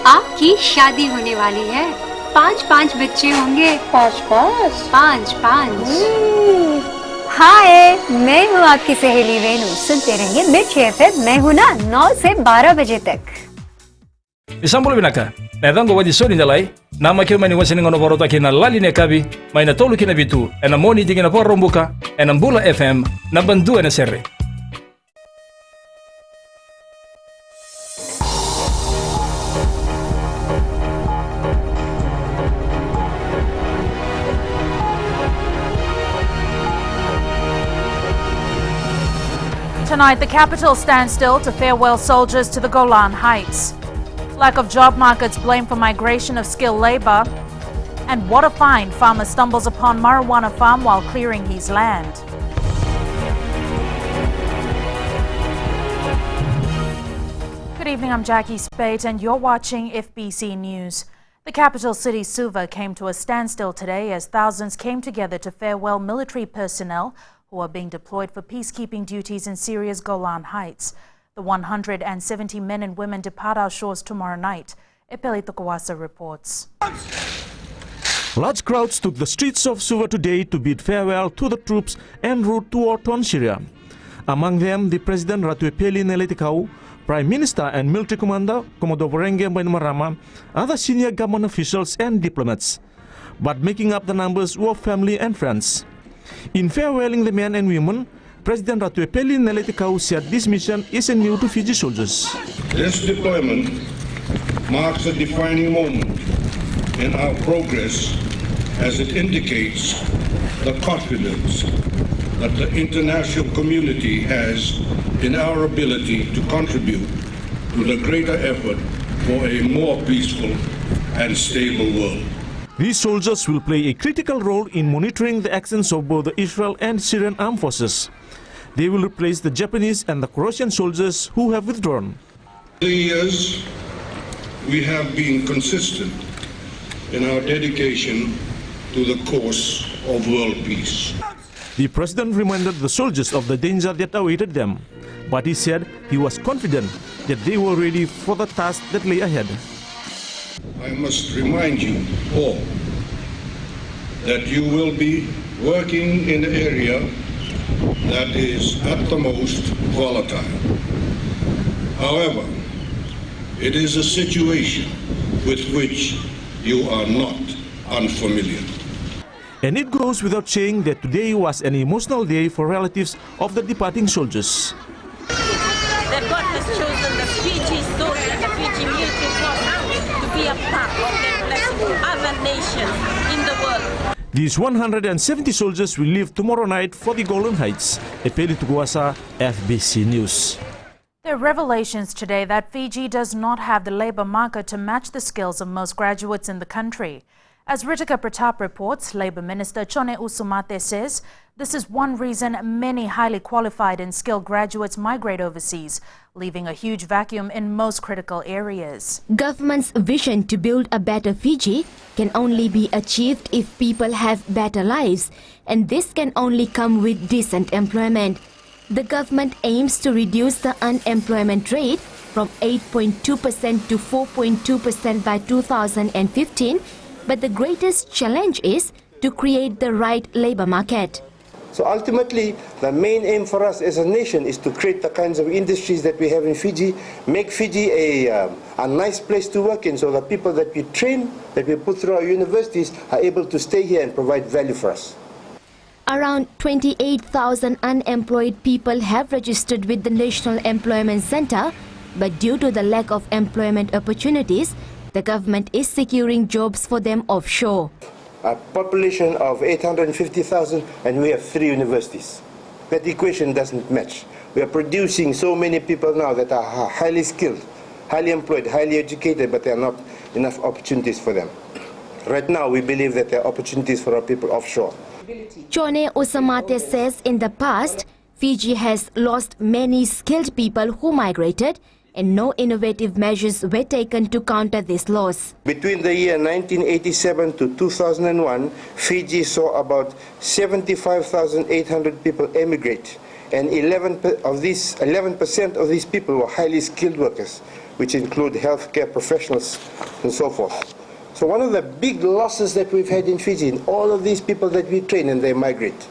आपकी शादी होने वाली है, 5 बच्चे होंगे। 5 हाय, मैं हूँ आपकी सहेली रेनू। सुनते रहिए मिर्ची एफएम। मैं हूँ ना 9 से 12 बजे तक। Isambul binaka, netang go wadi soni dalai, nama kyo mani wasini ngono borota kina lali ne kabi, mai na tolu kina bitu, ena moni dingina por rombuka, ena Bula FM, na bandu ena serre. Tonight, the capital stands still to farewell soldiers to the Golan Heights. Lack of job markets blamed for migration of skilled labor. And what a find, farmer stumbles upon marijuana farm while clearing his land. Good evening, I'm Jackie Spate and you're watching FBC News. The capital city Suva came to a standstill today as thousands came together to farewell military personnel who are being deployed for peacekeeping duties in Syria's Golan Heights. The 170 men and women depart our shores tomorrow night. Epeli Tukawasa reports. Large crowds took the streets of Suva today to bid farewell to the troops en route to war-torn Syria. Among them, the President Ratu Epeli Neletikau, Prime Minister and Military Commander Commodore Vorenge Bainimarama, other senior government officials and diplomats. But making up the numbers were family and friends. In farewelling the men and women, President Ratu Epeli Neletikau said this mission isn't new to Fiji soldiers. This deployment marks a defining moment in our progress as it indicates the confidence that the international community has in our ability to contribute to the greater effort for a more peaceful and stable world. These soldiers will play a critical role in monitoring the actions of both the Israel and Syrian armed forces. They will replace the Japanese and the Croatian soldiers who have withdrawn. For years, we have been consistent in our dedication to the cause of world peace. The president reminded the soldiers of the danger that awaited them, but he said he was confident that they were ready for the task that lay ahead. I must remind you all that you will be working in an area that is at the most volatile. However, it is a situation with which you are not unfamiliar. And it goes without saying that today was an emotional day for relatives of the departing soldiers. That God has chosen the Fiji soldiers, the Fiji military force, to be a part of that blessing to other nations in the world. These 170 soldiers will leave tomorrow night for the Golan Heights. Epeli Tuguasa, FBC News. There are revelations today that Fiji does not have the labour market to match the skills of most graduates in the country. As Ritika Pratap reports, Labour Minister Chone Usumate says this is one reason many highly qualified and skilled graduates migrate overseas, leaving a huge vacuum in most critical areas. Government's vision to build a better Fiji can only be achieved if people have better lives, and this can only come with decent employment. The government aims to reduce the unemployment rate from 8.2% to 4.2% by 2015, but the greatest challenge is to create the right labour market. So ultimately, the main aim for us as a nation is to create the kinds of industries that we have in Fiji, make Fiji a nice place to work in, so the people that we train, that we put through our universities, are able to stay here and provide value for us. Around 28,000 unemployed people have registered with the National Employment Centre, but due to the lack of employment opportunities, the government is securing jobs for them offshore. A population of 850,000 and we have 3 universities. That equation doesn't match. We are producing so many people now that are highly skilled, highly employed, highly educated, but there are not enough opportunities for them. Right now, we believe that there are opportunities for our people offshore. Chone Usamate says in the past, Fiji has lost many skilled people who migrated, and no innovative measures were taken to counter this loss. Between the year 1987 to 2001, Fiji saw about 75,800 people emigrate. And 11% of these people were highly skilled workers, which include healthcare professionals and so forth. So one of the big losses that we've had in Fiji, all of these people that we train and they migrate.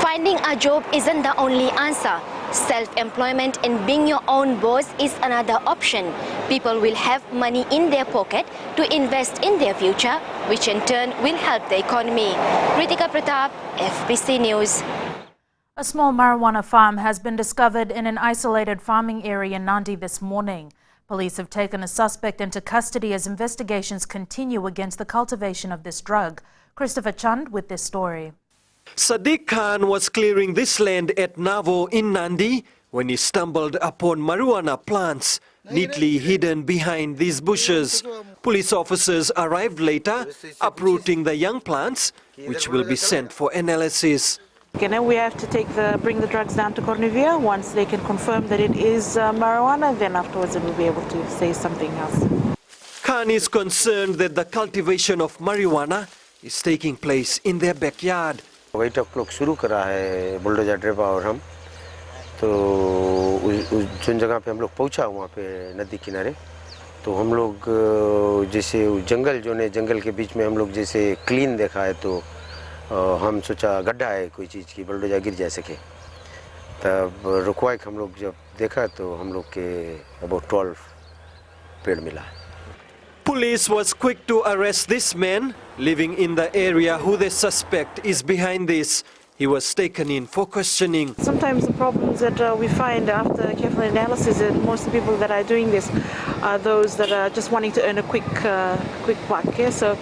Finding a job isn't the only answer. Self-employment and being your own boss is another option. People will have money in their pocket to invest in their future, which in turn will help the economy. Ritika Pratap, FBC News. A small marijuana farm has been discovered in an isolated farming area in Nandi this morning. Police have taken a suspect into custody as investigations continue against the cultivation of this drug. Christopher Chand with this story. Sadiq Khan was clearing this land at Navo in Nandi when he stumbled upon marijuana plants neatly hidden behind these bushes. Police officers arrived later, uprooting the young plants, which will be sent for analysis. Okay, now we have to bring the drugs down to Cornevia. Once they can confirm that it is marijuana, then afterwards it will be able to say something else. Khan is concerned that the cultivation of marijuana is taking place in their backyard. वही top लोग शुरू करा है bulldozer driver और हम तो जिन जगह पे हम लोग पहुंचा वहाँ पे नदी किनारे तो हम लोग जैसे जंगल जो ने जंगल के बीच में हम लोग जैसे क्लीन देखा है तो हम सोचा गड्ढा है कोई चीज़ की बुलडोजर गिर जा सके तब रुकवाई हम लोग जब देखा तो हम लोग के अबाउट 12 पेड़ मिला. Police was quick to arrest this man living in the area who they suspect is behind this. He was taken in for questioning. Sometimes the problems that we find after careful analysis is most of the people that are doing this are those that are just wanting to earn a quick buck. Yeah? So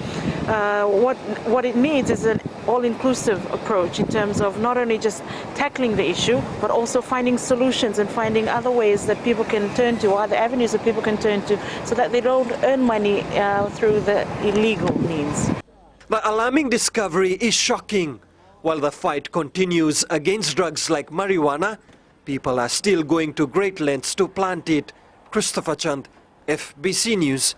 what it needs is an all-inclusive approach in terms of not only just tackling the issue, but also finding solutions and finding other ways that people can turn to, or other avenues that people can turn to, so that they don't earn money through the illegal means. The alarming discovery is shocking. While the fight continues against drugs like marijuana, people are still going to great lengths to plant it. Christopher Chand, FBC News.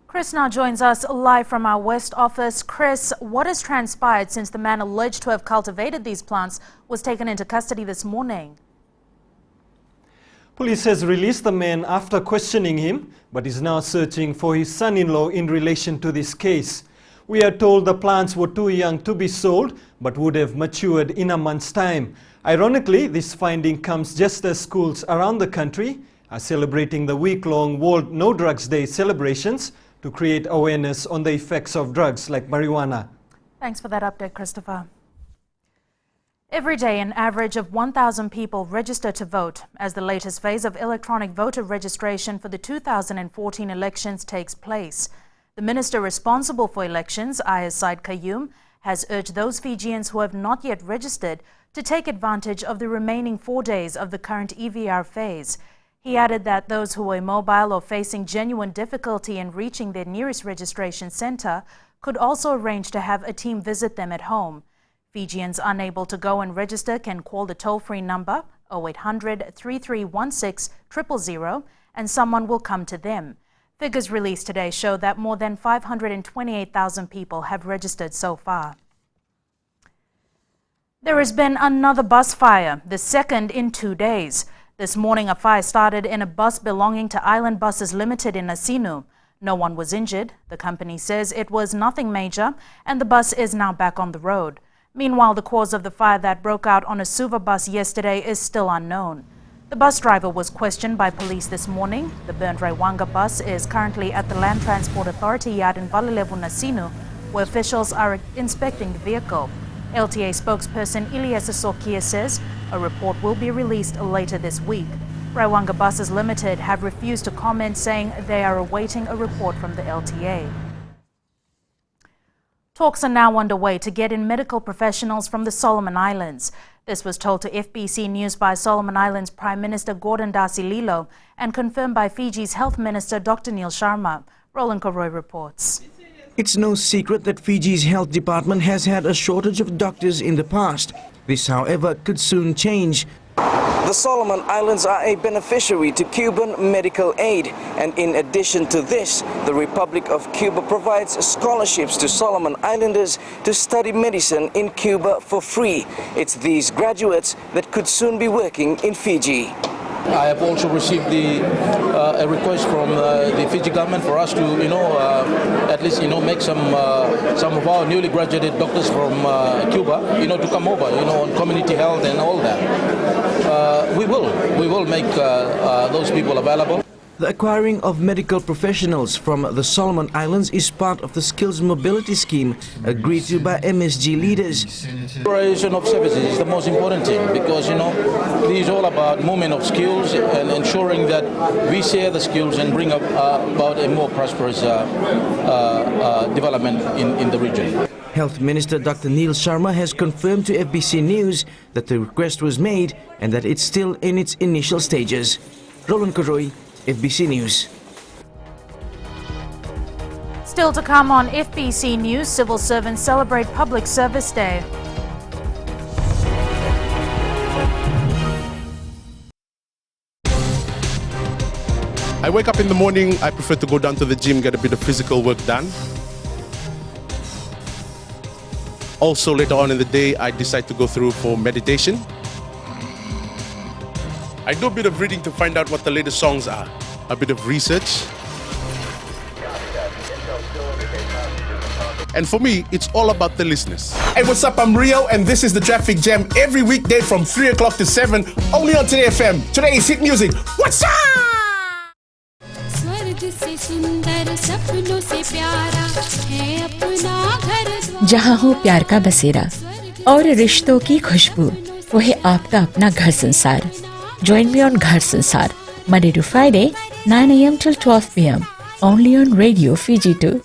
Chris now joins us live from our West office. Chris, what has transpired since the man alleged to have cultivated these plants was taken into custody this morning? Police has released the man after questioning him, but is now searching for his son-in-law in relation to this case. We are told the plants were too young to be sold, but would have matured in a month's time. Ironically, this finding comes just as schools around the country are celebrating the week-long World No Drugs Day celebrations to create awareness on the effects of drugs like marijuana. Thanks for that update, Christopher. Every day, an average of 1,000 people register to vote as the latest phase of electronic voter registration for the 2014 elections takes place. The minister responsible for elections, Ayaz Said Qayyum, has urged those Fijians who have not yet registered to take advantage of the remaining 4 days of the current EVR phase. He added that those who are immobile or facing genuine difficulty in reaching their nearest registration centre could also arrange to have a team visit them at home. Fijians unable to go and register can call the toll-free number 0800 3316 000 and someone will come to them. Figures released today show that more than 528,000 people have registered so far. There has been another bus fire, the second in 2 days. This morning, a fire started in a bus belonging to Island Buses Limited in Asinu. No one was injured. The company says it was nothing major and the bus is now back on the road. Meanwhile, the cause of the fire that broke out on a Suva bus yesterday is still unknown. The bus driver was questioned by police this morning. The burnt Raiwanga bus is currently at the Land Transport Authority yard in Valilevu, Nasinu, where officials are inspecting the vehicle. LTA spokesperson Ilyas Sokia says a report will be released later this week. Raiwanga Buses Limited have refused to comment, saying they are awaiting a report from the LTA. Talks are now underway to get in medical professionals from the Solomon Islands. This was told to FBC News by Solomon Islands Prime Minister Gordon Dasililo and confirmed by Fiji's Health Minister Dr. Neil Sharma. Roland Koroy reports. It's no secret that Fiji's health department has had a shortage of doctors in the past. This, however, could soon change. The Solomon Islands are a beneficiary to Cuban medical aid, and in addition to this, the Republic of Cuba provides scholarships to Solomon Islanders to study medicine in Cuba for free. It's these graduates that could soon be working in Fiji. I have also received a request from the Fiji government for us to, at least, make some of our newly graduated doctors from Cuba, to come over, on community health and all that. We will make those people available. The acquiring of medical professionals from the Solomon Islands is part of the skills mobility scheme agreed to by MSG leaders. Exploration of services is the most important thing because, this is all about movement of skills and ensuring that we share the skills and bring about a more prosperous development in the region. Health Minister Dr. Neil Sharma has confirmed to FBC News that the request was made and that it's still in its initial stages. Roland Koroi, FBC News. Still to come on FBC News, civil servants celebrate Public Service Day. I wake up in the morning, I prefer to go down to the gym, get a bit of physical work done. Also later on in the day, I decide to go through for meditation. I do a bit of reading to find out what the latest songs are, a bit of research. And for me, it's all about the listeners. Hey, what's up? I'm Rio, and this is the Traffic Jam every weekday from 3 o'clock to 7, only on Today FM. Today's hit music. What's up? जहाँ हो प्यार का बसेरा और रिश्तों की खुशबू, वो है आपका अपना घर संसार. Join me on Ghar Sansar, Monday to Friday, 9 a.m. till 12 p.m. only on Radio Fiji 2.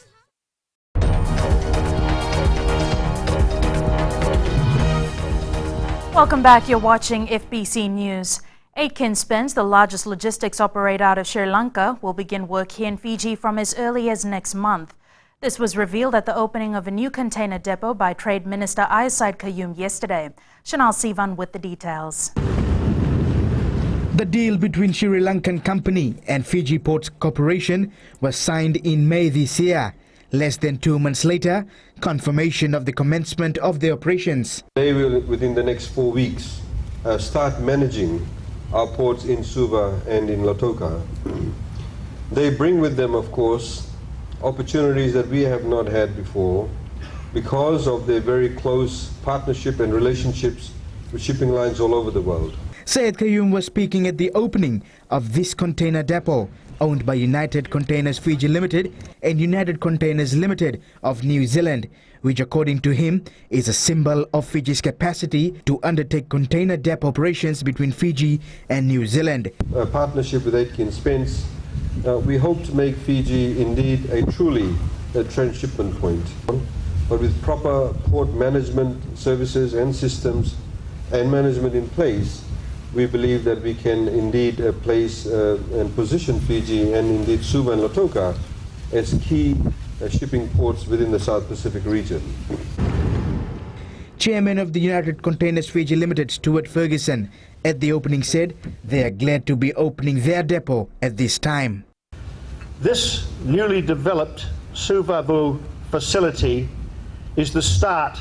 Welcome back. You're watching FBC News. Aitken Spence, the largest logistics operator out of Sri Lanka, will begin work here in Fiji from as early as next month. This was revealed at the opening of a new container depot by Trade Minister Ayaside Qayyum yesterday. Shanal Sivan with the details. The deal between Sri Lankan company and Fiji Ports Corporation was signed in May this year. Less than 2 months later, confirmation of the commencement of the operations. They will, within the next 4 weeks, start managing our ports in Suva and in Lautoka. They bring with them, of course, opportunities that we have not had before because of their very close partnership and relationships with shipping lines all over the world. Syed Qayyum was speaking at the opening of this container depot, owned by United Containers Fiji Limited and United Containers Limited of New Zealand, which according to him is a symbol of Fiji's capacity to undertake container depot operations between Fiji and New Zealand. A partnership with Aitken Spence, we hope to make Fiji indeed a truly transshipment point, but with proper port management services and systems and management in place. We believe that we can indeed place and position Fiji and indeed Suva and Lautoka as key shipping ports within the South Pacific region. Chairman of the United Containers Fiji Limited, Stuart Ferguson, at the opening said they are glad to be opening their depot at this time. This newly developed Suvavu facility is the start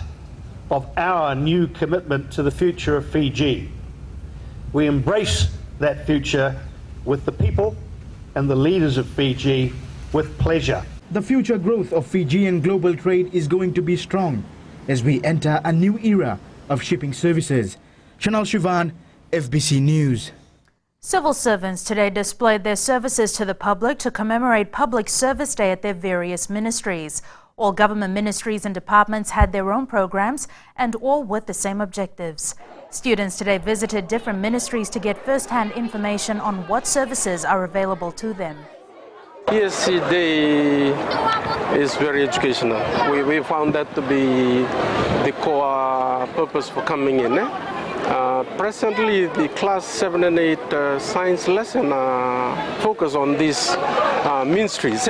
of our new commitment to the future of Fiji. We embrace that future with the people and the leaders of Fiji with pleasure. The future growth of Fijian global trade is going to be strong as we enter a new era of shipping services. Chanal Shivan, FBC News. Civil servants today displayed their services to the public to commemorate Public Service Day at their various ministries. All government ministries and departments had their own programs and all with the same objectives. Students today visited different ministries to get first-hand information on what services are available to them. PSC Day is very educational. We found that to be the core purpose for coming in. Presently, the class 7 and 8 science lesson focus on these ministries.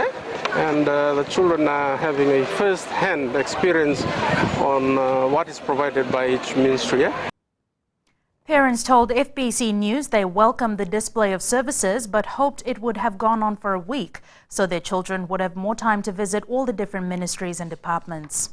And the children are having a first-hand experience on what is provided by each ministry. Parents told FBC News they welcomed the display of services but hoped it would have gone on for a week so their children would have more time to visit all the different ministries and departments.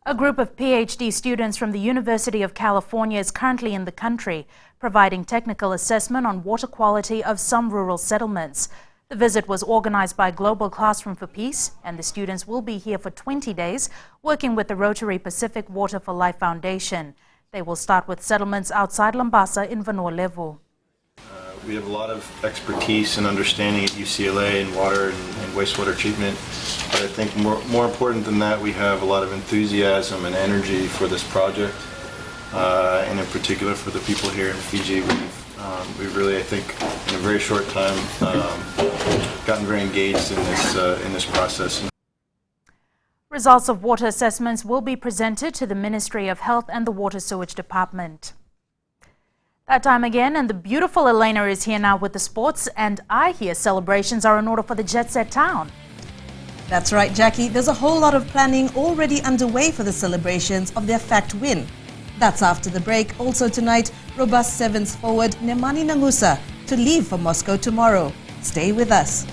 A group of PhD students from the University of California is currently in the country, providing technical assessment on water quality of some rural settlements. The visit was organized by Global Classroom for Peace, and the students will be here for 20 days, working with the Rotary Pacific Water for Life Foundation. They will start with settlements outside Lambasa in Vanua Levu. We have a lot of expertise and understanding at UCLA in water and wastewater treatment, but I think more important than that, we have a lot of enthusiasm and energy for this project, and in particular for the people here in Fiji. We've really, I think, in a very short time, gotten very engaged in this process. Results of water assessments will be presented to the Ministry of Health and the Water Sewage Department. That time again, and the beautiful Elena is here now with the sports, and I hear celebrations are in order for the Jet Set Town. That's right, Jackie. There's a whole lot of planning already underway for the celebrations of their FACT win. That's after the break. Also tonight, robust Sevens forward Nemani Nangusa to leave for Moscow tomorrow. Stay with us.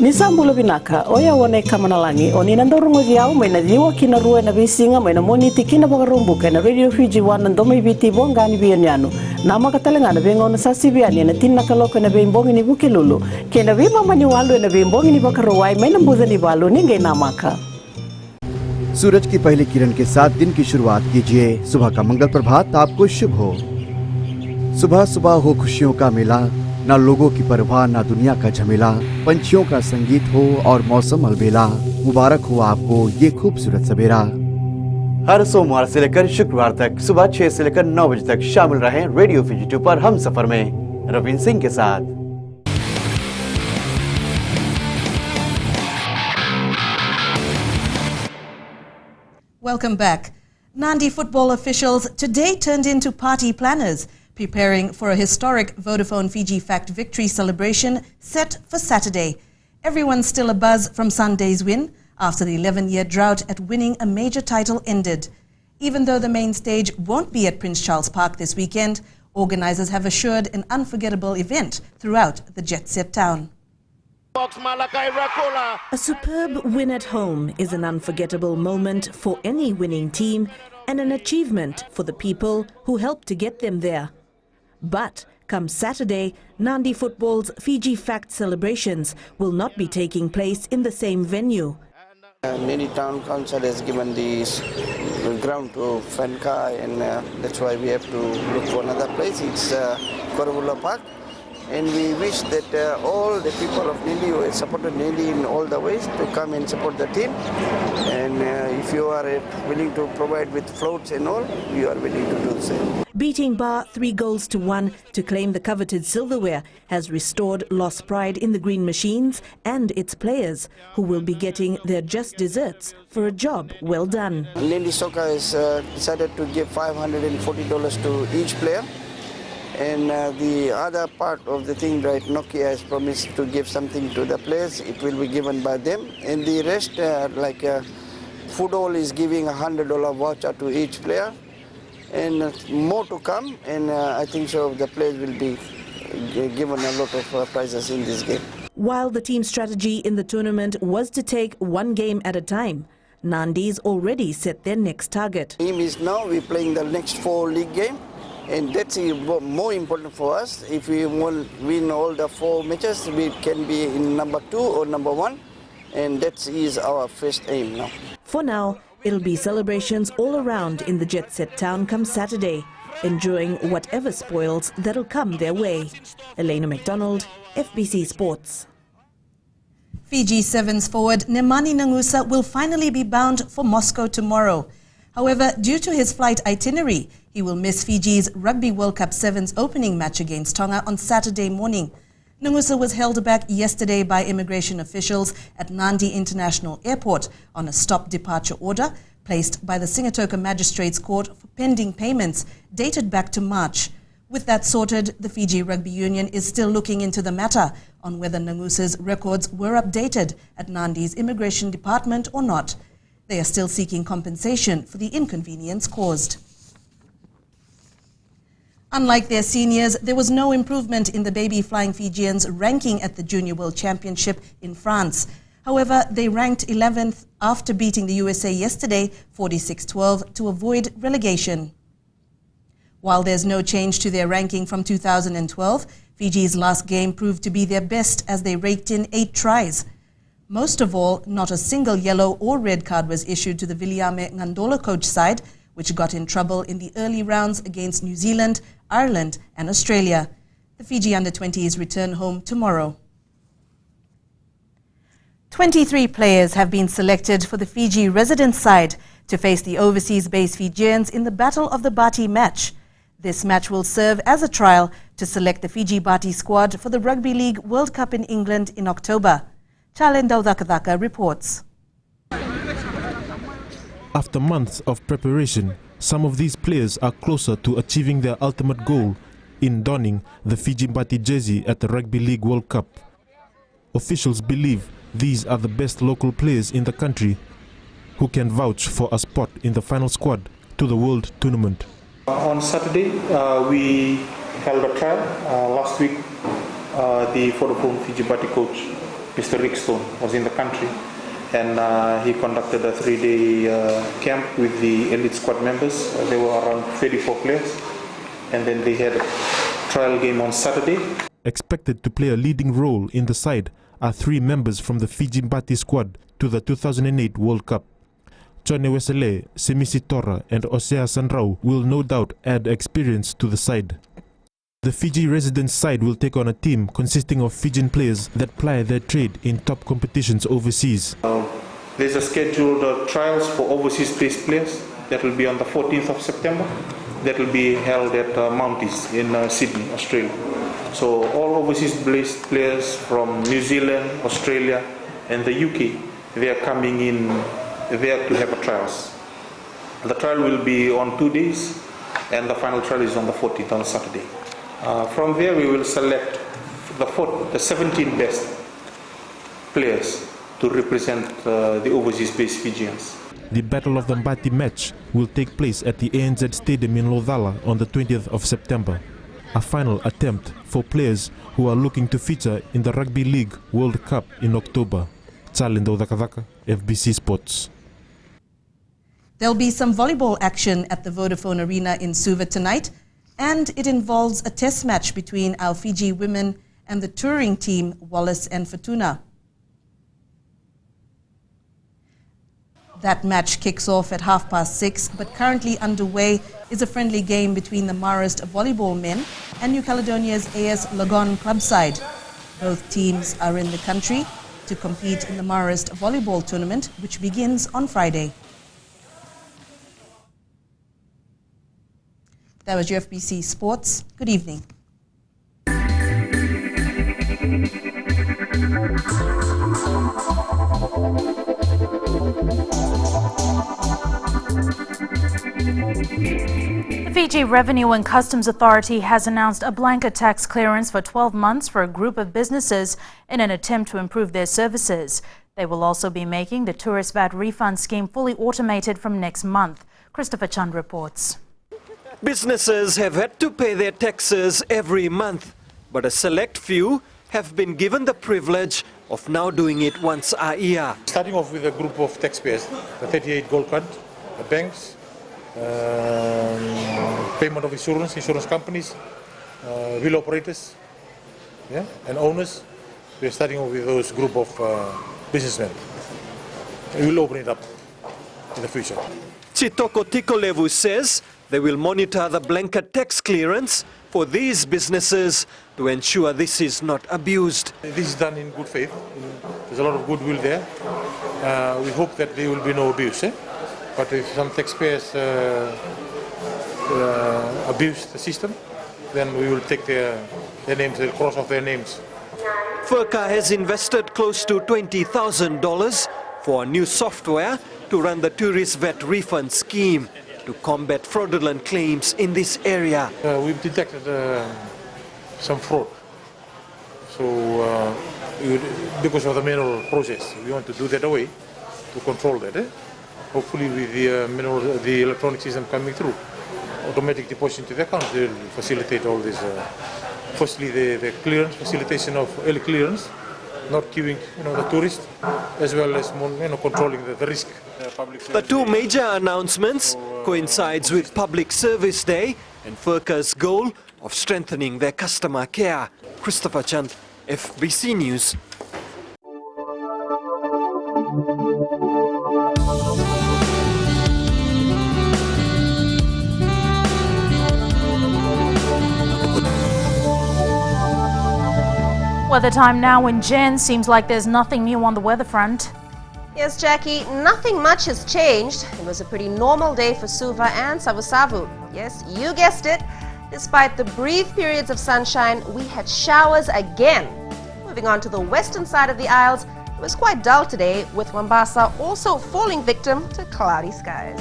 Nisambulo binaka oya wone kamanalangi oni nandorungo diao mai na diwa kina rua na bisinga mai na moniti kina bagarumbuka na Radio Fiji wana ndomi biti bongani bianyano na makatalengana bengo na sasi biani na tinna kaloka na bembongi ni bukilulu kena bima mani walu na bembongi ni bakarowai mai na mbudha ni walu ninge namaka. सूरज की पहली किरण के साथ दिन की शुरुआत कीजिए। सुबह का मंगल प्रभात आपको शुभ हो। सुबह सुबह हो खुशियों का मेला, ना लोगों की परवाह ना दुनिया का झमेला, पंछियों का संगीत हो और मौसम अलबेला। मुबारक हो आपको ये खूबसूरत सवेरा। हर सोमवार से लेकर शुक्रवार तक सुबह 6 से लेकर 9 बजे तक शामिल रहें रेडियो फिजी 2 पर हम सफर में रविंद्र सिंह के साथ। Welcome back. Nandi football officials today turned into party planners, preparing for a historic Vodafone Fiji FACT victory celebration set for Saturday. Everyone's still abuzz from Sunday's win after the 11-year drought at winning a major title ended. Even though the main stage won't be at Prince Charles Park this weekend, organizers have assured an unforgettable event throughout the jet-set town. A superb win at home is an unforgettable moment for any winning team and an achievement for the people who helped to get them there. But come Saturday, Nandi Football's Fiji FACT celebrations will not be taking place in the same venue. Nandi Town Council has given this ground to Fenkai, and that's why we have to look for another place. It's Korabula Park. And we wish that all the people of Nandi who have supported Nandi in all the ways to come and support the team. And if you are willing to provide with floats and all, we are willing to do so. Beating Bar 3-1 to claim the coveted silverware has restored lost pride in the Green Machines and its players, who will be getting their just desserts for a job well done. Nandi Soccer has decided to give $540 to each player. And the other part of the thing, right, Nokia has promised to give something to the players. It will be given by them. And the rest, Foodall is giving $100 voucher to each player. And more to come. And I think so the players will be given a lot of prizes in this game. While the team strategy in the tournament was to take one game at a time, Nandi's already set their next target. The team is now we're playing the next 4 league games. And that's more important for us. If we will win all the 4 matches, we can be in number 2 or number 1. And that is our first aim now. For now, it'll be celebrations all around in the jet-set town come Saturday, enjoying whatever spoils that'll come their way. Elena McDonald, FBC Sports. Fiji Sevens forward Nemani Nangusa will finally be bound for Moscow tomorrow. However, due to his flight itinerary, he will miss Fiji's Rugby World Cup Sevens opening match against Tonga on Saturday morning. Nangusa was held back yesterday by immigration officials at Nandi International Airport on a stop departure order placed by the Singatoka Magistrates Court for pending payments dated back to March. With that sorted, the Fiji Rugby Union is still looking into the matter on whether Nangusa's records were updated at Nandi's immigration department or not. They are still seeking compensation for the inconvenience caused. Unlike their seniors, there was no improvement in the baby flying Fijians' ranking at the Junior World Championship in France. However, they ranked 11th after beating the USA yesterday 46-12 to avoid relegation. While there's no change to their ranking from 2012, Fiji's last game proved to be their best as they raked in 8 tries. Most of all, not a single yellow or red card was issued to the Viliame Ngandola coach side, which got in trouble in the early rounds against New Zealand, Ireland and Australia. The Fiji under-20s return home tomorrow. 23 players have been selected for the Fiji resident side to face the overseas-based Fijians in the Battle of the Bati match. This match will serve as a trial to select the Fiji Bati squad for the Rugby League World Cup in England in October. Chalen Daudakadaka reports. After months of preparation, some of these players are closer to achieving their ultimate goal in donning the Fiji Bati jersey at the Rugby League World Cup. Officials believe these are the best local players in the country who can vouch for a spot in the final squad to the World Tournament. On Saturday, we held a trial. Last week, the Vodafone Fiji Bati coach, Mr. Rick Stone, was in the country. And he conducted a 3-day camp with the elite squad members. There were around 34 players. And then they had a trial game on Saturday. Expected to play a leading role in the side are 3 members from the Fiji Bati squad to the 2008 World Cup. Chone Wesele, Semisi Tora and Osea Sandrau will no doubt add experience to the side. The Fiji resident side will take on a team consisting of Fijian players that ply their trade in top competitions overseas. There's a scheduled trials for overseas-based players that will be on the 14th of September. That will be held at Mounties in Sydney, Australia. So all overseas-based players from New Zealand, Australia and the UK, they are coming in there to have a trials. The trial will be on 2 days and the final trial is on the 14th, on Saturday. From there we will select the 17 best players to represent the overseas-based Fijians. The Battle of the Mbati match will take place at the ANZ Stadium in Lodala on the 20th of September. A final attempt for players who are looking to feature in the Rugby League World Cup in October. Chalindo Dakadaka, FBC Sports. There'll be some volleyball action at the Vodafone Arena in Suva tonight, and it involves a test match between our Fiji women and the touring team Wallace and Fortuna. That match kicks off at 6:30, but currently underway is a friendly game between the Marist volleyball men and New Caledonia's AS Lagon club side. Both teams are in the country to compete in the Marist volleyball tournament, which begins on Friday. That was your FBC Sports. Good evening. The Fiji Revenue and Customs Authority has announced a blanket tax clearance for 12 months for a group of businesses in an attempt to improve their services. They will also be making the tourist VAT refund scheme fully automated from next month. Christopher Chand reports. Businesses have had to pay their taxes every month, but a select few have been given the privilege of now doing it once a year. Starting off with a group of taxpayers, the 38 gold card, the banks, payment of insurance companies, wheel operators, and owners. We're starting off with those group of businessmen. We will open it up in the future. Chitoko Tikolevu says they will monitor the blanket tax clearance for these businesses to ensure this is not abused. This is done in good faith. There's a lot of goodwill there. We hope that there will be no abuse. But if some taxpayers abuse the system, then we will take their names, they'll cross off their names. FERCA has invested close to $20,000 for new software to run the tourist VAT refund scheme to combat fraudulent claims in this area. We've detected some fraud. So because of the mineral process, we want to do that away to control that. Hopefully with the electronic system coming through, automatic deposit into the account, they will facilitate all this. Firstly, the clearance, facilitation of early clearance, not queuing, the tourists, as well as controlling the risk. The two major announcements coincides with Public Service Day and FERCA's goal of strengthening their customer care. Christopher Chand, FBC News. Weather time now in Jen. Seems like there's nothing new on the weather front. Yes, Jackie, nothing much has changed. It was a pretty normal day for Suva and Savusavu. Yes, you guessed it. Despite the brief periods of sunshine, we had showers again. Moving on to the western side of the Isles, it was quite dull today, with Mombasa also falling victim to cloudy skies.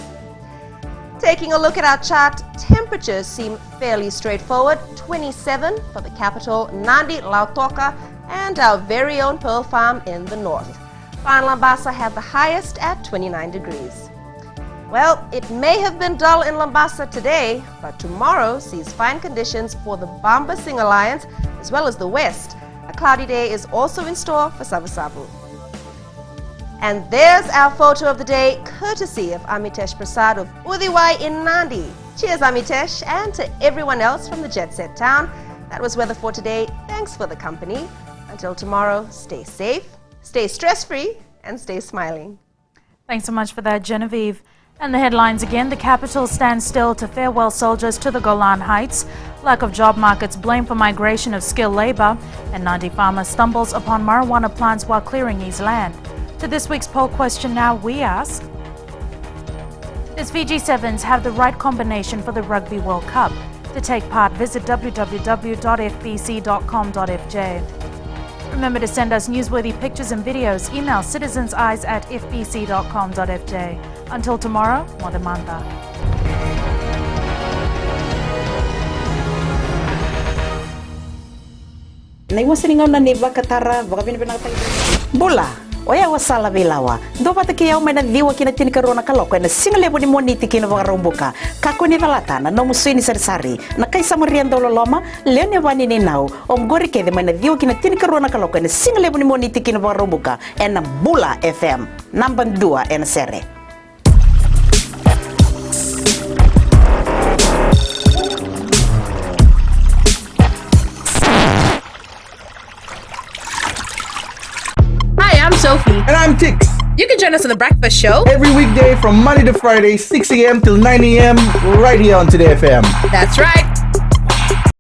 Taking a look at our chart, temperatures seem fairly straightforward. 27 for the capital, Nandi, Lautoka, and our very own Pearl Farm in the north. Fine Lambasa had the highest at 29 degrees. Well, it may have been dull in Lambasa today, but tomorrow sees fine conditions for the Bamba-Sing Alliance as well as the west. A cloudy day is also in store for Savusavu. And there's our photo of the day, courtesy of Amitesh Prasad of Udiwai in Nandi. Cheers, Amitesh, and to everyone else from the Jet Set town. That was weather for today. Thanks for the company. Until tomorrow, stay safe, stay stress-free, and stay smiling. Thanks so much for that, Genevieve. And the headlines again, the capital stands still to farewell soldiers to the Golan Heights. Lack of job markets blame for migration of skilled labor. And Nandi farmer stumbles upon marijuana plants while clearing his land. To this week's poll question now, we ask, does Fiji Sevens have the right combination for the Rugby World Cup? To take part, visit www.fbc.com.fj. Remember to send us newsworthy pictures and videos. Email citizenseyes@fbc.com.fj. Until tomorrow, Modemanda. Naiwasaningaw na ni Bakatara, baka binibinatay. Bola. Oya wasala bilawa. Do pata kiyaw may nadiwa kinatin karona kaloko na singalebo ni moniti kinabagarumbuka. Kako ni valata na nomusui ni sari na kaysa moriendo loloma leo ni vani ni nau omgori kede may nadiwa kinatin karona kaloko na singalebo ni moniti kinabagarumbuka en Bula FM namban 2 en sere. I'm Sophie. And I'm Tix. You can join us on The Breakfast Show every weekday from Monday to Friday, 6 a.m. till 9 a.m. right here on Today FM. That's right.